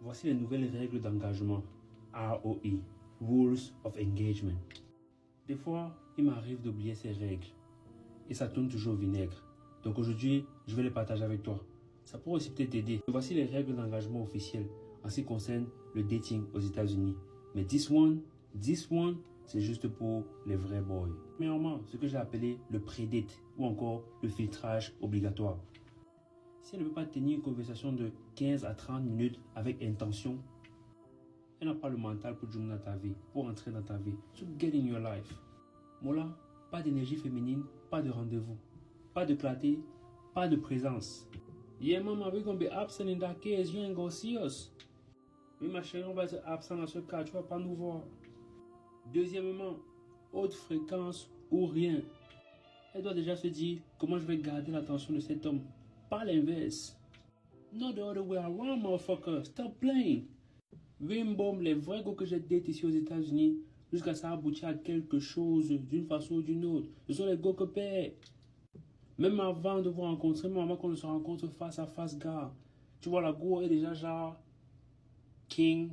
Voici les nouvelles règles d'engagement, ROE, Rules of Engagement. Des fois, il m'arrive d'oublier ces règles et ça tourne toujours au vinaigre. Donc aujourd'hui, je vais les partager avec toi. Ça pourrait aussi peut-être t'aider. Voici les règles d'engagement officielles en ce qui concerne le dating aux États-Unis. Mais this one, c'est juste pour les vrais boys. Premièrement, ce que j'ai appelé le pré-date ou encore le filtrage obligatoire. Si elle ne veut pas tenir une conversation de 15 à 30 minutes avec intention, elle n'a pas le mental pour jouer dans ta vie, pour entrer dans ta vie. So get in your life. Mola, pas d'énergie féminine, pas de rendez-vous, pas de clarté, pas de présence. Yeah, mama, we're gonna be absent in that case. You ain't gonna see us. Oui, ma chérie, on va être absent dans ce cas. Tu vas pas nous voir. Deuxièmement, haute fréquence ou rien. Elle doit déjà se dire comment je vais garder l'attention de cet homme. Pas l'inverse. Not the other way around, motherfucker. Stop playing. Wim les vrais gars que j'ai datés ici aux États-Unis, jusqu'à ça aboutir à quelque chose d'une façon ou d'une autre. Ce sont les gars que paient. Même avant de vous rencontrer, même avant qu'on ne se rencontre face à face, gars. Tu vois, la go est déjà genre King.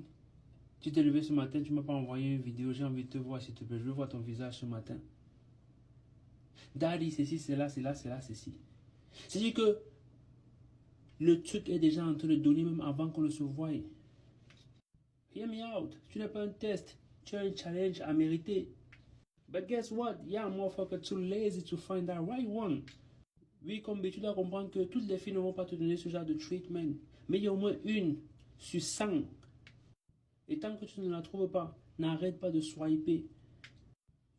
Tu t'es levé ce matin, tu m'as pas envoyé une vidéo, j'ai envie de te voir s'il te plaît, je veux voir ton visage ce matin. Daddy, ceci, c'est là, ceci. C'est-à-dire que le truc est déjà en train de donner même avant qu'on ne se voie. Hear me out. Tu n'es pas un test. Tu as un challenge à mériter. But guess what? Yeah, motherfucker, too lazy to find that right one. Oui, comme tu dois comprendre que toutes les filles ne vont pas te donner ce genre de treatment. Mais il y a au moins une sur 100. Et tant que tu ne la trouves pas, n'arrête pas de swiper.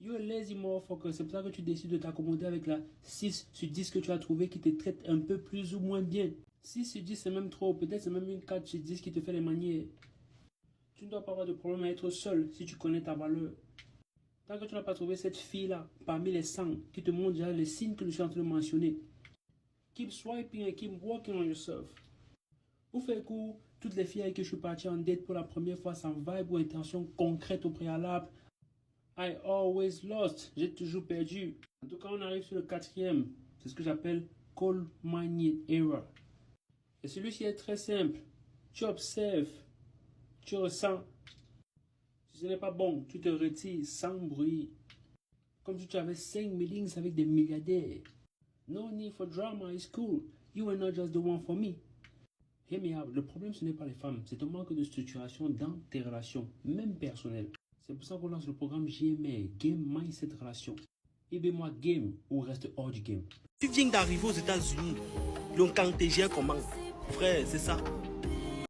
You're a lazy motherfucker. C'est pour ça que tu décides de t'accommoder avec la 6 sur 10 que tu as trouvé qui te traite un peu plus ou moins bien. 6 sur 10 c'est même trop. Peut-être c'est même une 4 sur 10 qui te fait les manières. Tu ne dois pas avoir de problème à être seul si tu connais ta valeur. Tant que tu n'as pas trouvé cette fille-là parmi les 100 qui te montre déjà les signes que je suis en train de mentionner, keep swiping and keep working on yourself. Pour faire court, toutes les filles avec qui je suis parti en date pour la première fois sans vibe ou intention concrète au préalable, I always lost. J'ai toujours perdu. En tout cas, on arrive sur le 4e. C'est ce que j'appelle coal mining error. Et celui-ci est très simple. Tu observes. Tu ressens. Si ce n'est pas bon, tu te retires sans bruit. Comme si tu avais 5 meetings avec des milliardaires. No need for drama, it's cool. You are not just the one for me. Hear me out. Le problème, ce n'est pas les femmes. C'est un manque de structuration dans tes relations, même personnelles. C'est pour ça qu'on lance le programme GMR, Game Mindset Relation. Aidez-moi game ou reste hors du game. Tu viens d'arriver aux États-Unis, donc quand tu gères comment? Frère, c'est ça.